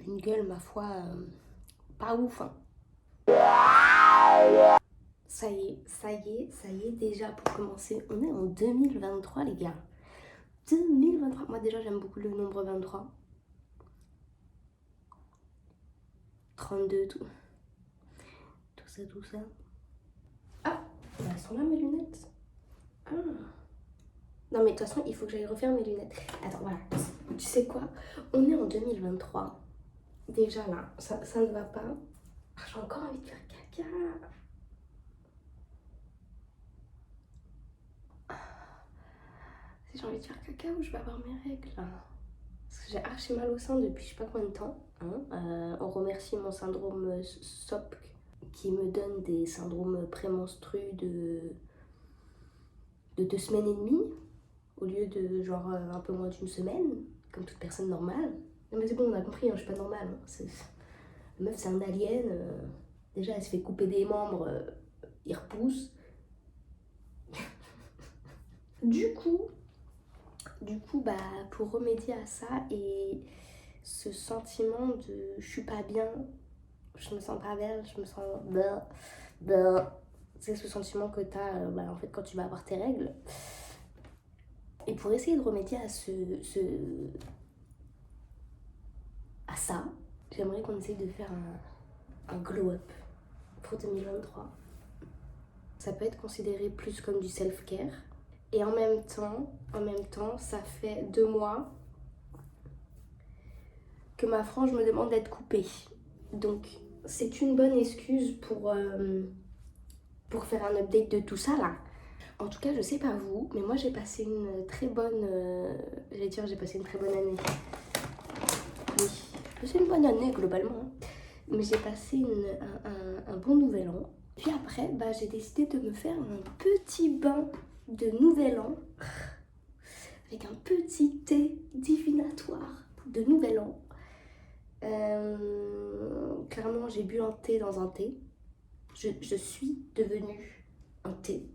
une gueule, ma foi, pas ouf. Hein. Ça y est, déjà pour commencer, on est en 2023 les gars. 2023, moi déjà j'aime beaucoup le nombre 23. 32, tout ça. Ah, bah, elles sont là mes lunettes. Ah. Non mais de toute façon, il faut que j'aille refaire mes lunettes. Attends, voilà, tu sais quoi? On est en 2023. Déjà là, ça ne va pas. Ah, j'ai encore envie de faire caca. Si j'ai envie de faire caca ou je vais avoir mes règles là. Parce que j'ai archi mal au sein depuis je sais pas combien de temps. Hein. On remercie mon syndrome SOP qui me donne des syndromes prémenstrues de 2 semaines et demie au lieu de genre un peu moins d'une semaine, comme toute personne normale. Non mais c'est bon, on a compris, hein, je suis pas normale. Hein. La meuf c'est un alien. Déjà elle se fait couper des membres, il repousse. Du coup, bah, pour remédier à ça et ce sentiment de je suis pas bien, je me sens pas belle, je me sens c'est ce sentiment que t'as bah, en fait quand tu vas avoir tes règles. Et pour essayer de remédier à à ça, j'aimerais qu'on essaye de faire un glow-up pour 2023. Ça peut être considéré plus comme du self-care. Et en même temps, ça fait 2 mois que ma frange me demande d'être coupée. Donc, c'est une bonne excuse pour faire un update de tout ça là. En tout cas, je sais pas vous, mais moi j'ai passé une très bonne... j'ai passé une très bonne année. Oui, j'ai passé une bonne année globalement. Hein. Mais j'ai passé un bon nouvel an. Puis après, bah, j'ai décidé de me faire un petit bain de nouvel an. Avec un petit thé divinatoire de nouvel an. Clairement, j'ai bu un thé dans un thé. Je suis devenue un thé.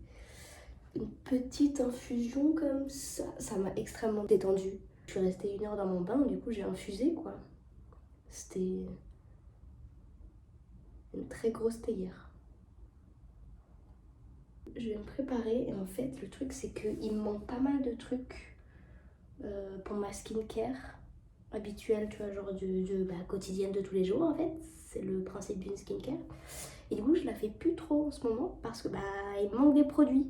Une petite infusion comme ça m'a extrêmement détendue. Je suis restée 1 heure dans mon bain, du coup j'ai infusé quoi. C'était une très grosse théière. Je vais me préparer et en fait le truc c'est qu'il me manque pas mal de trucs pour ma skincare habituelle, tu vois, genre quotidienne de tous les jours en fait. C'est le principe d'une skincare. Et du coup je la fais plus trop en ce moment parce que bah il me manque des produits.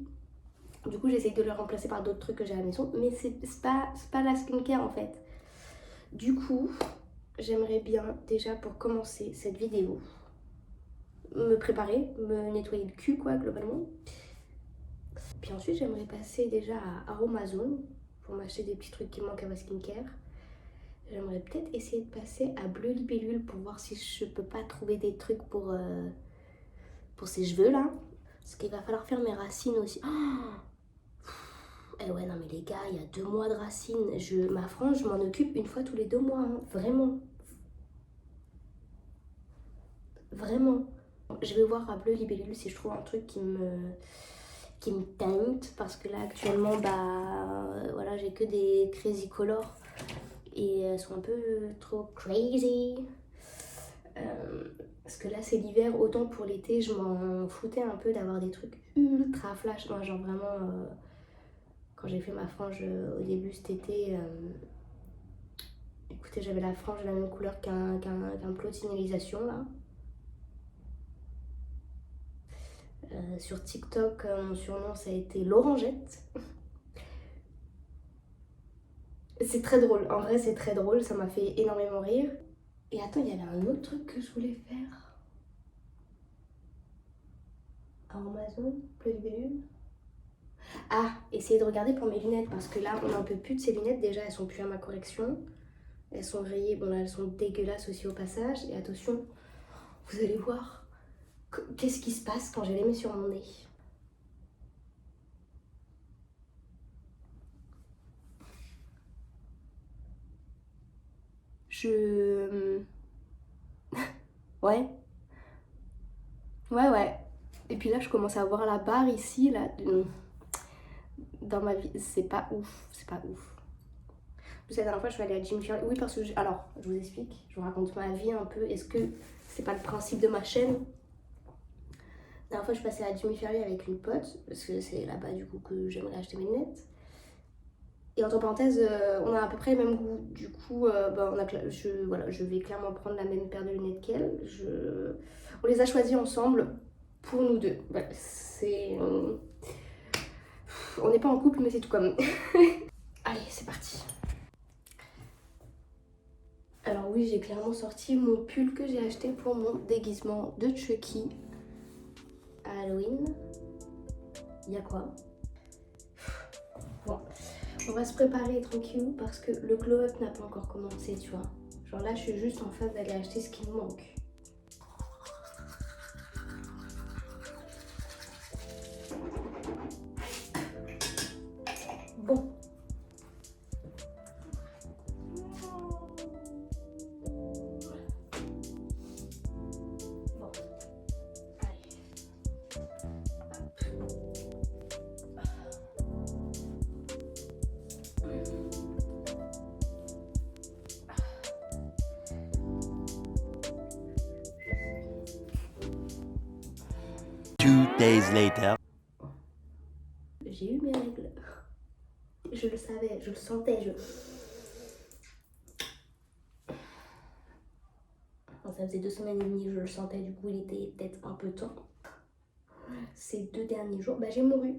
Du coup j'essaye de le remplacer par d'autres trucs que j'ai à la maison, mais c'est pas la skincare en fait. Du coup, j'aimerais bien déjà pour commencer cette vidéo me préparer, me nettoyer le cul quoi globalement. Puis ensuite j'aimerais passer déjà à Aromazone pour m'acheter des petits trucs qui manquent à ma skincare. J'aimerais peut-être essayer de passer à Bleu Libellule pour voir si je peux pas trouver des trucs pour ces cheveux là. Parce qu'il va falloir faire mes racines aussi. Oh, eh ouais non mais les gars, il y a 2 mois de racines. Ma frange, je m'en occupe 1 fois tous les 2 mois, hein. Vraiment. Vraiment. Je vais voir à Bleu Libellule si je trouve un truc qui me teinte. Parce que là actuellement, bah voilà, j'ai que des crazy colors. Et elles sont un peu trop crazy. Parce que là c'est l'hiver, autant pour l'été, je m'en foutais un peu d'avoir des trucs ultra flash. Moi genre vraiment... Quand j'ai fait ma frange au début cet été, écoutez, j'avais la frange de la même couleur qu'un plot de signalisation là. Sur TikTok, mon surnom ça a été l'orangette. C'est très drôle, en vrai c'est très drôle, ça m'a fait énormément rire. Et attends, il y avait un autre truc que je voulais faire. À Amazon, Bleu Libellule. Ah, essayer de regarder pour mes lunettes parce que là on n'en peut plus de ces lunettes, déjà elles sont plus à ma correction. Elles sont rayées, bon là elles sont dégueulasses aussi au passage. Et attention, vous allez voir qu'est-ce qui se passe quand je les mets sur mon nez. Ouais. Ouais. Et puis là je commence à voir la barre ici, là. Dans ma vie, c'est pas ouf. La dernière fois, je suis allée à Jimmy Fallon. Oui, parce que alors, je vous explique, je vous raconte ma vie un peu. Est-ce que c'est pas le principe de ma chaîne? La dernière fois, je suis passée à Jimmy Fallon avec une pote, parce que c'est là-bas du coup que j'aimerais acheter mes lunettes. Et entre parenthèses, on a à peu près le même goût. Du coup, bah, je vais clairement prendre la même paire de lunettes qu'elle. On les a choisis ensemble pour nous deux. Voilà, on n'est pas en couple, mais c'est tout comme. Allez, c'est parti. Alors oui, j'ai clairement sorti mon pull que j'ai acheté pour mon déguisement de Chucky à Halloween. Il y a quoi? Bon, on va se préparer tranquille parce que le glow-up n'a pas encore commencé, tu vois. Genre là, je suis juste en phase d'aller acheter ce qui me manque. Bon. Two days later. J'ai eu mes règles. Je le savais, je le sentais. Bon, ça faisait 2 semaines et demie, je le sentais, du coup il était peut-être un peu temps. Ces 2 derniers jours, bah j'ai mouru.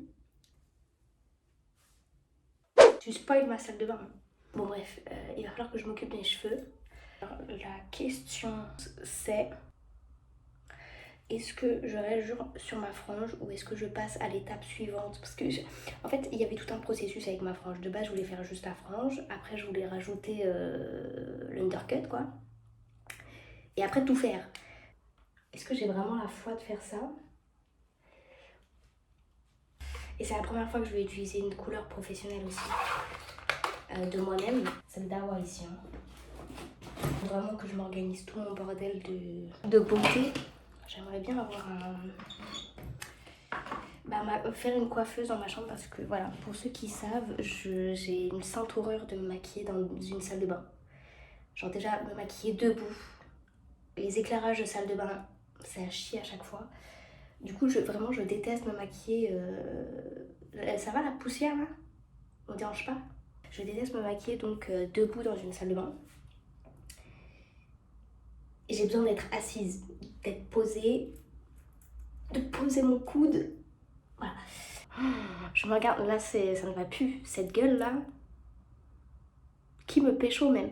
Tu spoil ma salle de bain. Bon bref, il va falloir que je m'occupe des cheveux. Alors, la question c'est... Est-ce que je reste sur ma frange ou est-ce que je passe à l'étape suivante? Parce que, en fait, il y avait tout un processus avec ma frange. De base, je voulais faire juste la frange. Après, je voulais rajouter l'undercut, quoi. Et après, tout faire. Est-ce que j'ai vraiment la foi de faire ça? Et c'est la première fois que je vais utiliser une couleur professionnelle aussi. De moi-même. Celle d'Awa ici. Hein. Vraiment que je m'organise tout mon bordel de beauté. J'aimerais bien avoir faire une coiffeuse dans ma chambre parce que voilà, pour ceux qui savent, j'ai une sainte horreur de me maquiller dans une salle de bain. Genre déjà me maquiller debout, les éclairages de salle de bain, c'est à chier à chaque fois. Du coup, vraiment, je déteste me maquiller. Ça va la poussière là? On dérange pas? Je déteste me maquiller donc debout dans une salle de bain. Et j'ai besoin d'être assise, d'être posée, de poser mon coude. Voilà. Je me regarde, là ça ne va plus. Cette gueule là, qui me pécho même.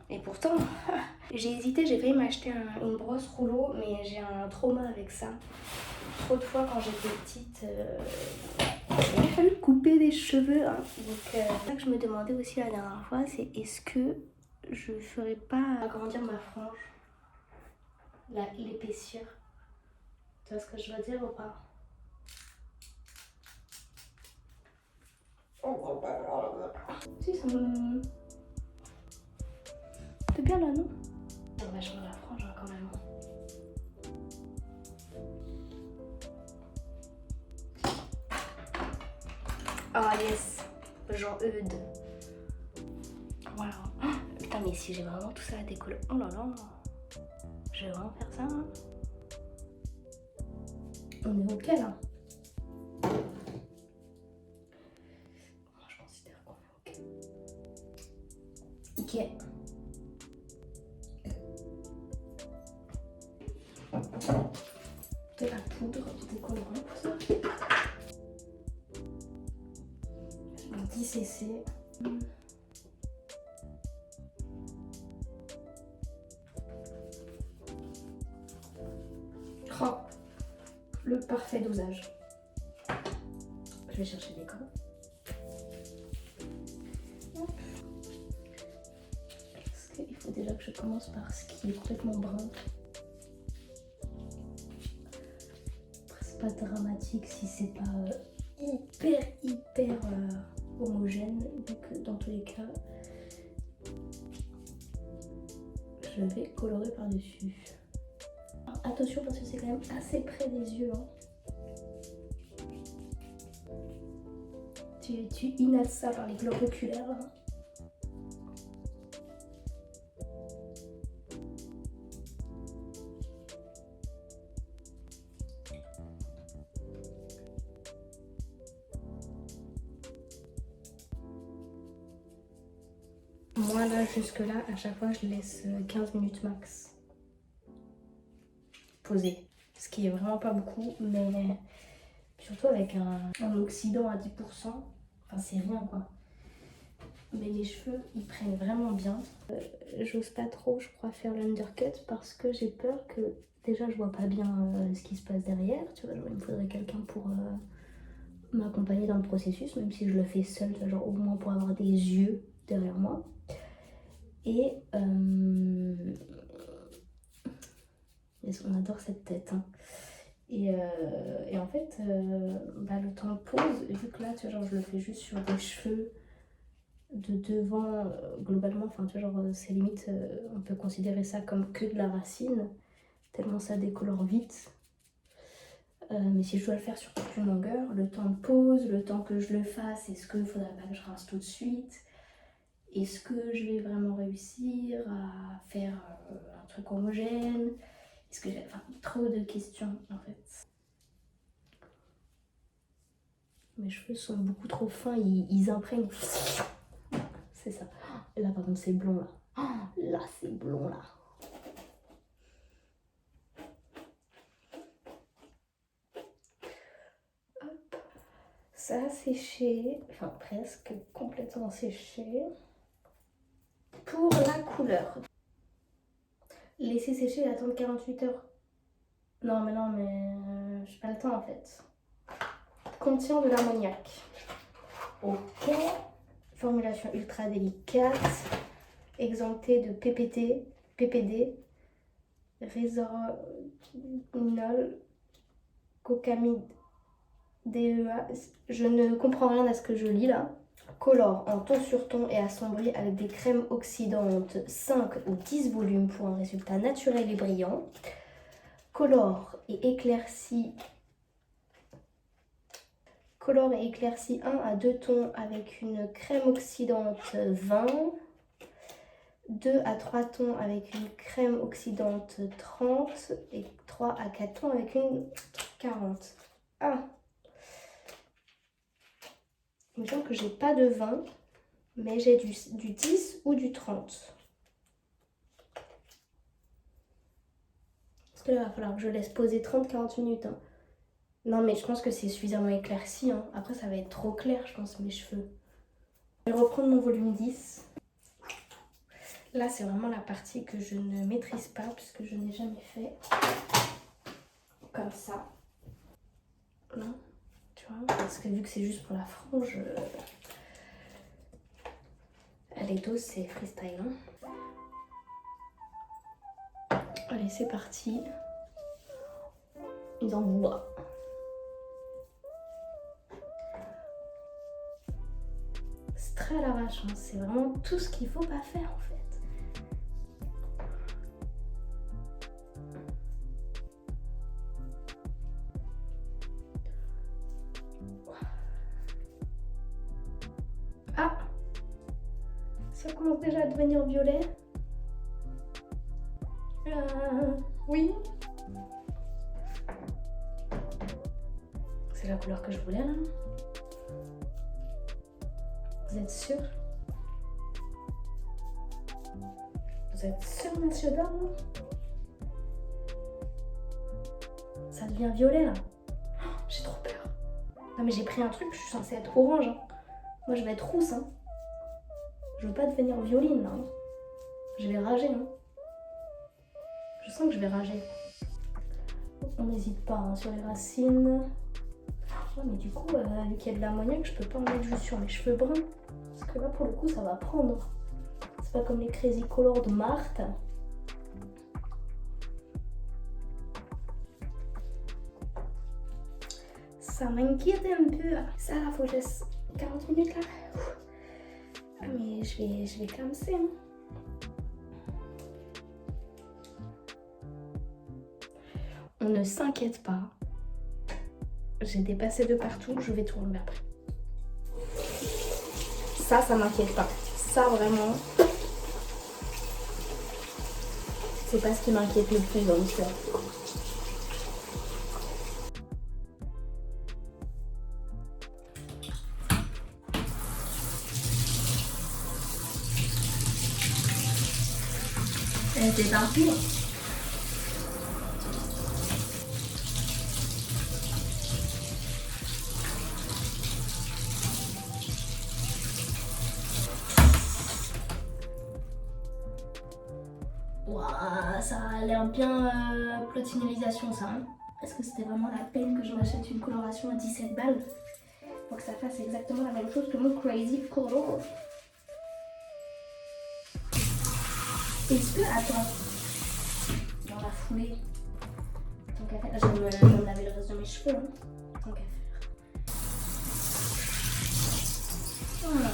Et pourtant, j'ai hésité, j'ai failli m'acheter une brosse rouleau, mais j'ai un trauma avec ça. Trop de fois quand j'étais petite, il a fallu couper des cheveux. Hein. Donc c'est ça que je me demandais aussi la dernière fois, c'est est-ce que je ferais pas agrandir ma frange, l'épaissir. Tu vois ce que je veux dire ou pas? Si, ça me... C'est bien là, non? C'est vachement la frange hein, quand même. Oh yes, Jean Eudes. Voilà. Oh, putain, mais si j'ai vraiment tout ça à décoller. Oh là là. Je vais vraiment faire ça. Hein. On est ok là. Moi je considère qu'on est ok. Ok. De la poudre décolorante. 10 cc. Oh, le parfait dosage. Je vais chercher des crans. Parce qu'il faut déjà que je commence par ce qui est complètement brun. Après, c'est pas dramatique si c'est pas hyper homogène. Donc dans tous les cas, je vais colorer par-dessus. Attention parce que c'est quand même assez près des yeux. Hein. Tu inhales ça par les globes oculaires. Hein. Moi là, jusque là, à chaque fois, je laisse 15 minutes max poser. Ce qui est vraiment pas beaucoup, mais surtout avec un oxydant à 10%, enfin c'est rien quoi. Mais mes cheveux, ils prennent vraiment bien. J'ose pas trop, je crois, faire l'undercut parce que j'ai peur que... Déjà, je vois pas bien ce qui se passe derrière, tu vois, genre, il me faudrait quelqu'un pour m'accompagner dans le processus, même si je le fais seule, tu vois, genre au moins pour avoir des yeux derrière moi. Et on adore cette tête, hein. Et en fait, le temps de pause, vu que là, tu vois, genre, je le fais juste sur des cheveux de devant, globalement, enfin, tu vois, genre, c'est limite, on peut considérer ça comme que de la racine, tellement ça décolore vite. Mais si je dois le faire sur toute une longueur, le temps de pause, le temps que je le fasse, est-ce qu'il ne faudrait pas que je rince tout de suite? Est-ce que je vais vraiment réussir à faire un truc homogène? Est-ce que j'ai... Enfin, trop de questions en fait. Mes cheveux sont beaucoup trop fins, ils imprègnent. C'est ça. Et là par contre c'est blond là. Là c'est blond là. Hop. Ça a séché, enfin presque complètement séché. Pour la couleur. Laisser sécher et attendre 48 heures. Non mais j'ai pas le temps en fait. Contient de l'ammoniac. Ok. Formulation ultra délicate. Exemptée de PPT, PPD, résorinol, cocamide, DEA. Je ne comprends rien à ce que je lis là. Colore en ton sur ton et assombri avec des crèmes oxydantes 5 ou 10 volumes pour un résultat naturel et brillant. Colore et éclaircit 1 à 2 tons avec une crème oxydante 20. 2 à 3 tons avec une crème oxydante 30 et 3 à 4 tons avec une 40. Ah, il me semble que j'ai pas de 20, mais j'ai du 10 ou du 30. Parce que là, il va falloir que je laisse poser 30-40 minutes. Hein. Non, mais je pense que c'est suffisamment éclairci. Hein. Après, ça va être trop clair, je pense, mes cheveux. Je vais reprendre mon volume 10. Là, c'est vraiment la partie que je ne maîtrise pas puisque je n'ai jamais fait comme ça. Non, tu vois, parce que vu que c'est juste pour la frange, les doses, c'est freestyle. Hein. Allez, c'est parti. Ils en bois. C'est très à l'arrache, hein. C'est vraiment tout ce qu'il faut pas faire en fait. Ah, ça commence déjà à devenir violet. Oui. C'est la couleur que je voulais là. Vous êtes sûr? Vous êtes sûr, monsieur Dame? Ça devient violet là. Oh, j'ai trop peur. Non mais j'ai pris un truc, je suis censée être orange. Hein. Moi je vais être rousse. Hein. Je veux pas devenir violine là. Hein. Je vais rager. Hein. Je sens que je vais rager. On n'hésite pas hein, sur les racines. Oh, mais du coup, vu qu'il y a de l'ammoniac, je peux pas en mettre juste sur mes cheveux bruns. Parce que là pour le coup ça va prendre. C'est pas comme les Crazy Color de Marthe. Ça m'inquiète un peu. Ça là, faut que je laisse 40 minutes là. Ah mais je vais clamser. Hein. On ne s'inquiète pas. J'ai dépassé de partout, je vais tout enlever après. Ça m'inquiète pas. Ça vraiment, c'est pas ce qui m'inquiète le plus dans l'histoire. C'est parti. Ouah, ça a l'air bien platinisation ça. Hein. Est-ce que c'était vraiment la peine que je m'achète une coloration à 17 balles pour que ça fasse exactement la même chose que mon Crazy Color? Est-ce que, attends, dans la foulée, tant qu'à faire, je vais me laver le reste de mes cheveux, hein, tant qu'à faire. Voilà.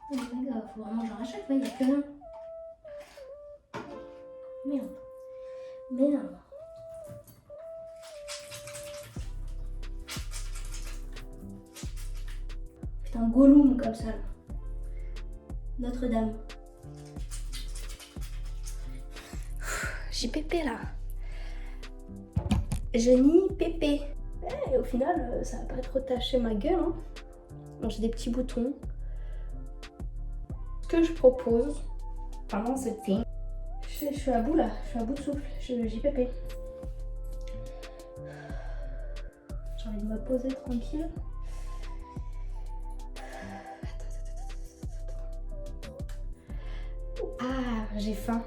Oh my god, faut vraiment que j'en rachète, il n'y a que un. Merde. Merde. Putain, Gollum comme ça là. Notre-Dame. JPP là. Jenny Pépé. Et au final, ça va pas trop tacher ma gueule. Hein. Bon, j'ai des petits boutons. Ce que je propose pendant cette thing, je suis à bout là, je suis à bout de souffle, JPP. J'ai envie de me poser tranquille. Ah, j'ai faim,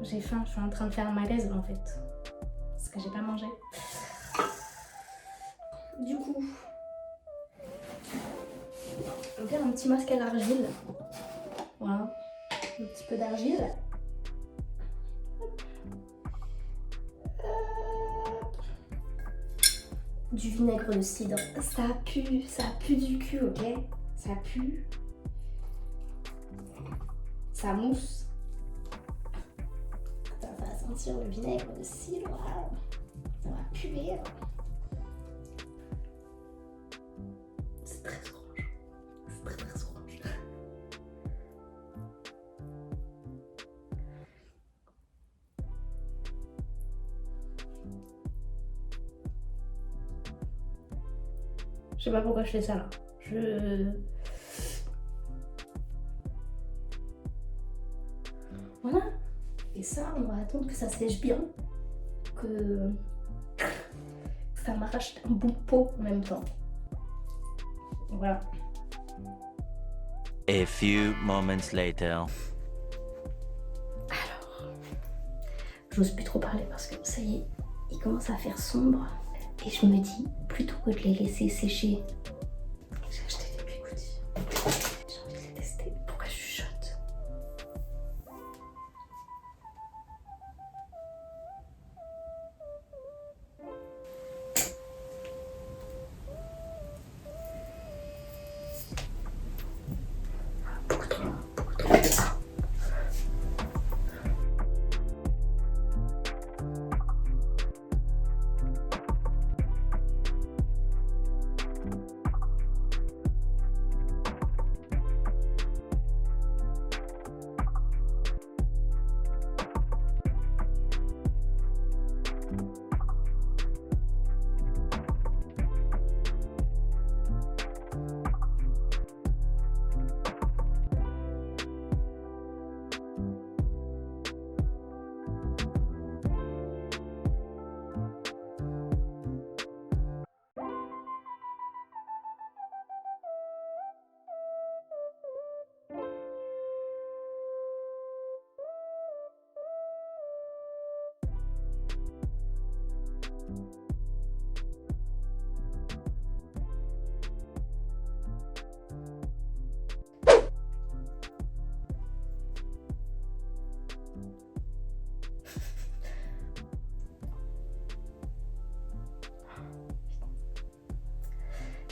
je suis en train de faire un malaise en fait, parce que j'ai pas mangé. Du coup, on va faire un petit masque à l'argile. Voilà, un petit peu d'argile. Du vinaigre de cidre. Ça pue du cul, ok? Ça pue. Ça mousse. Ça va sentir le vinaigre de cidre. Ça va puer. C'est très orange. C'est très très orange. Je sais pas pourquoi je fais ça là. Voilà. Et ça, on va attendre que ça sèche bien. Que ça m'arrache un bout de peau en même temps. Voilà. A few moments later. Alors, j'ose plus trop parler parce que ça y est, il commence à faire sombre. Et je me dis, plutôt que de les laisser sécher, j'ai acheté des bigoudis. J'ai envie de les tester. Pourquoi je chuchote? Beaucoup trop, beaucoup trop.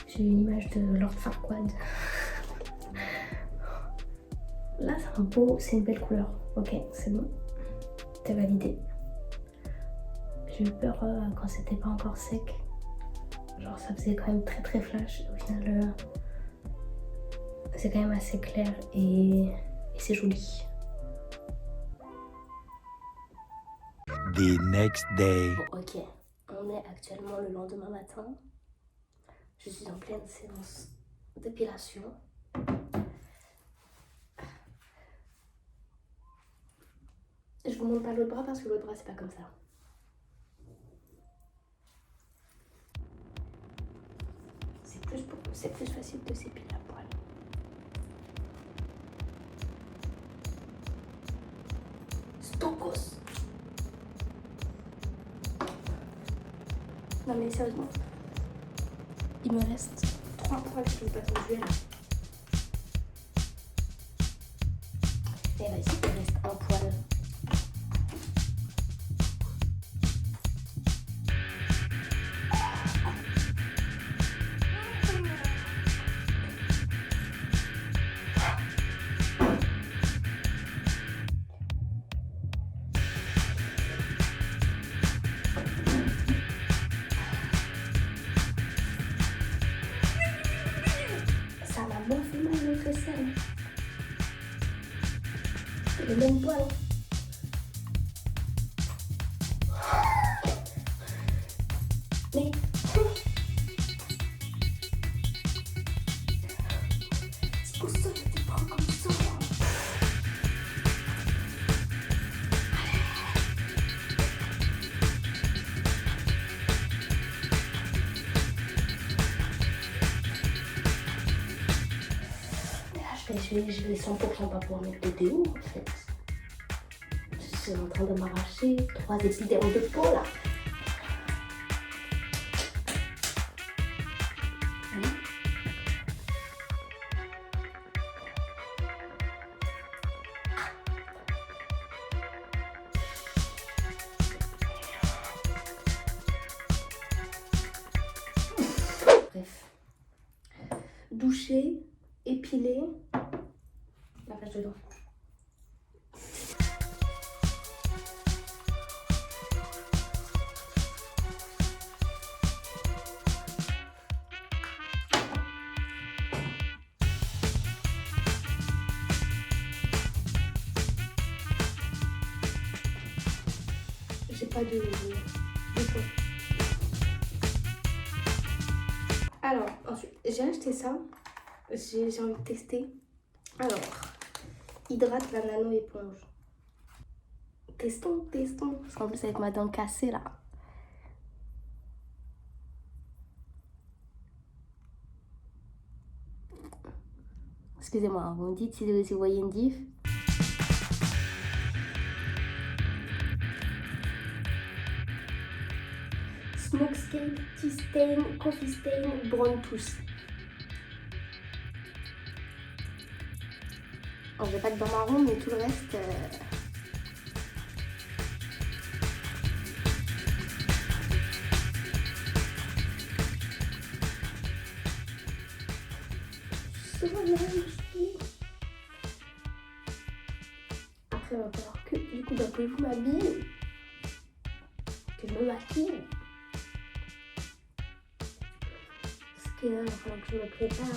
J'ai une image de Lord Farquaad. Là, c'est une belle couleur. Ok, c'est bon. T'as validé. J'ai eu peur quand c'était pas encore sec. Genre ça faisait quand même très très flash. Au final, c'est quand même assez clair et c'est joli. The next day. Bon, ok, on est actuellement le lendemain matin. Je suis en pleine séance d'épilation. Je vous montre pas l'autre bras parce que l'autre bras c'est pas comme ça. C'est plus facile de s'épiler à poil. Stokos. Non mais sérieusement, il me reste 3 poils qui ne pas tomber là. Et bah ici il reste un poil. Ça m'a moins fait mal l'autre aisselle. C'est le même poil. Mais c'est pour ça que tu prends comme ça. Je vais 100% pas pouvoir mettre de déo en fait. Je suis en train de m'arracher 3 épidermes de peau là. Bref. Doucher, épiler, la page dedans. J'ai pas de fond. Alors, ensuite, j'ai acheté ça. J'ai envie de tester. Alors, hydrate la nano éponge. Testons. Parce qu'en plus, avec ma dent cassée là. Excusez-moi, vous me dites si vous voyez une diff. Smokescape, Tea Stain, Coffee Stain, Brown Tooth. Alors, j'ai pas de dents marron, mais tout le reste. Après, il va falloir que du coup, vous m'habille, que je me maquille. Parce que là, il va falloir que je me prépare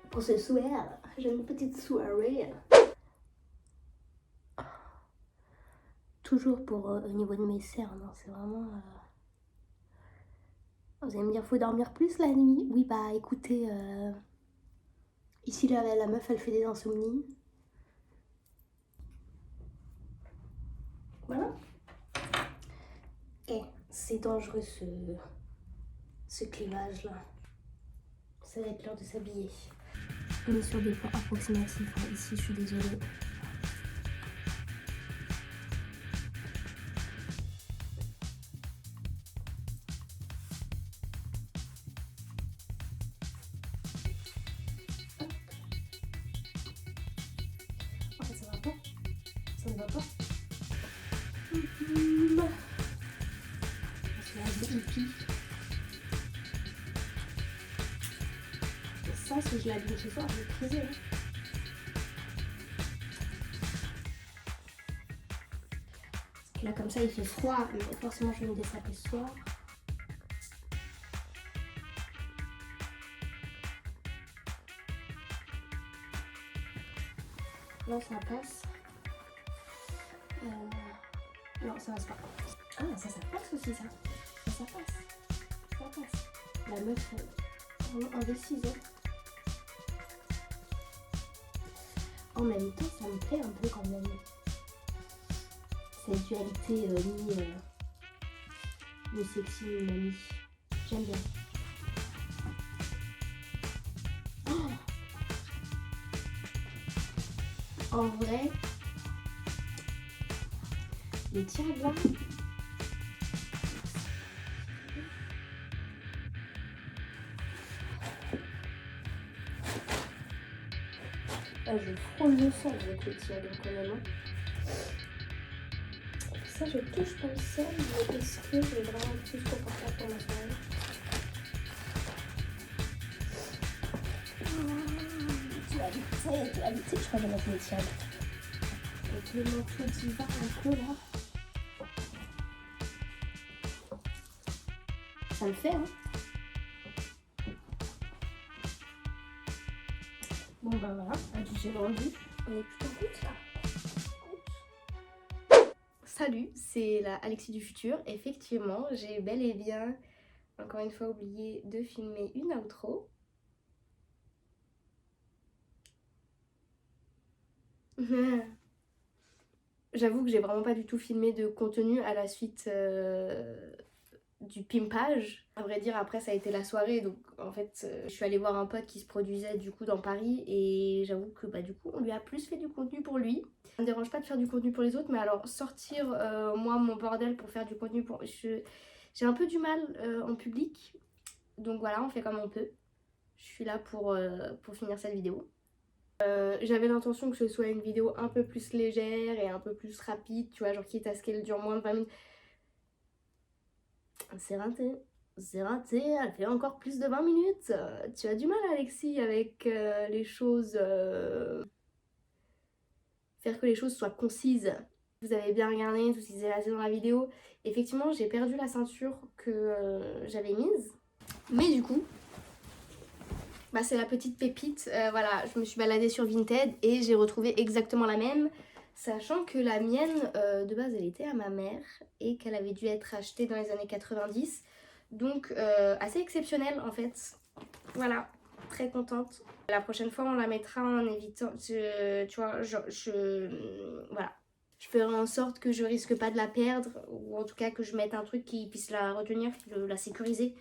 pour ce soir. J'ai une petite soirée. Toujours pour au niveau de mes cernes, hein, c'est vraiment. Vous allez me dire, faut dormir plus la nuit. Oui, bah écoutez, ici la meuf elle fait des insomnies. Voilà. Et c'est dangereux ce clivage là. Ça va être l'heure de s'habiller. On est sur des points approximatifs. Hein. Ici, je suis désolée. En fait, ça va pas. Ça ne va pas. Ça, si je l'habille ce soir, je vais criser. Hein. Parce que là, comme ça, il fait froid, mais forcément, je vais me dessaper ce soir. Là ça passe. Non, ça passe pas. Ah, ça passe aussi, ça. Ça passe. Ça passe. La meuf, vraiment indécise. En même temps, ça me plaît un peu quand même. Cette dualité ni sexy ni mamie. J'aime bien. Oh, en vrai, les tirs là. Ah, je frôle le sol avec le tir donc quand même. Ça, je touche pas le sol, mais est-ce que j'ai vraiment plus confortable pour ma soirée? Tu vas vite, je crois que je vais mettre mes tirs. Avec le manteau d'hiver un peu là. Ça le fait, hein. Bon bah voilà, j'ai vendu. On est plutôt good là. Salut, c'est la Alexis du futur. Effectivement, j'ai bel et bien, encore une fois, oublié de filmer une outro. J'avoue que j'ai vraiment pas du tout filmé de contenu à la suite du pimpage. À vrai dire, après ça a été la soirée, donc en fait je suis allée voir un pote qui se produisait du coup dans Paris et j'avoue que bah du coup on lui a plus fait du contenu pour lui. Ça me dérange pas de faire du contenu pour les autres, mais alors sortir moi mon bordel pour faire du contenu pour... J'ai un peu du mal en public, donc voilà, on fait comme on peut. Je suis là pour finir cette vidéo. J'avais l'intention que ce soit une vidéo un peu plus légère et un peu plus rapide, tu vois, genre quitte à ce qu'elle dure moins de 20 minutes. C'est raté, elle fait encore plus de 20 minutes. Tu as du mal, Alexis, avec les choses... faire que les choses soient concises. Vous avez bien regardé tout ce qui s'est passé dans la vidéo. Effectivement, j'ai perdu la ceinture que j'avais mise. Mais du coup, bah, c'est la petite pépite. Voilà, je me suis baladée sur Vinted et j'ai retrouvé exactement la même. Sachant que la mienne, de base, elle était à ma mère et qu'elle avait dû être achetée dans les années 90. Donc, assez exceptionnelle en fait. Voilà, très contente. La prochaine fois, on la mettra en évitant... tu vois, voilà. Je ferai en sorte que je risque pas de la perdre, ou en tout cas que je mette un truc qui puisse la retenir, la sécuriser,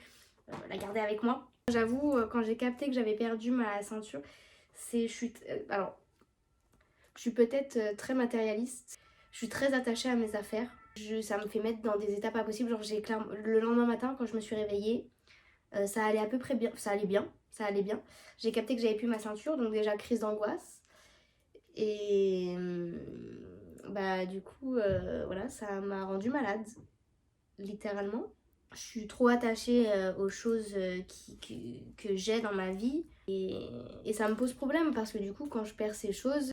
la garder avec moi. J'avoue, quand j'ai capté que j'avais perdu ma ceinture, alors, je suis peut-être très matérialiste. Je suis très attachée à mes affaires. Ça me fait mettre dans des états pas possibles. Genre, le lendemain matin, quand je me suis réveillée, ça allait à peu près bien. Ça allait bien. J'ai capté que j'avais plus ma ceinture, donc déjà crise d'angoisse. Et bah du coup, voilà, ça m'a rendue malade, littéralement. Je suis trop attachée aux choses que j'ai dans ma vie et ça me pose problème parce que du coup quand je perds ces choses,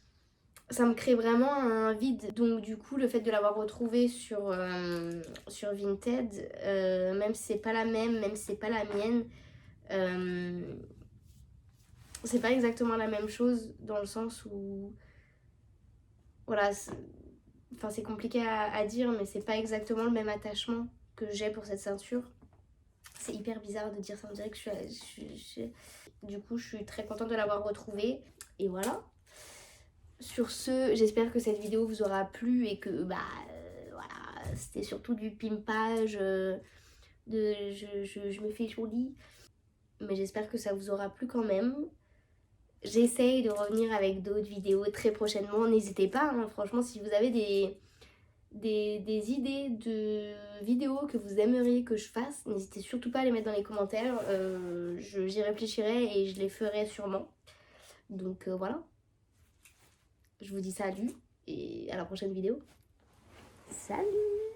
ça me crée vraiment un vide. Donc du coup le fait de l'avoir retrouvée sur Vinted, même si c'est pas la même, même si c'est pas la mienne, c'est pas exactement la même chose dans le sens où voilà, c'est compliqué à dire, mais c'est pas exactement le même attachement que j'ai pour cette ceinture. C'est hyper bizarre de dire ça, on dirait que du coup je suis très contente de l'avoir retrouvée et voilà. Sur ce, j'espère que cette vidéo vous aura plu et que voilà, c'était surtout du pimpage, je me fais jolie, mais j'espère que ça vous aura plu quand même. J'essaye de revenir avec d'autres vidéos très prochainement, n'hésitez pas, hein, franchement si vous avez des idées de vidéos que vous aimeriez que je fasse, n'hésitez surtout pas à les mettre dans les commentaires, j'y réfléchirai et je les ferai sûrement. Donc voilà, je vous dis salut et à la prochaine vidéo. Salut!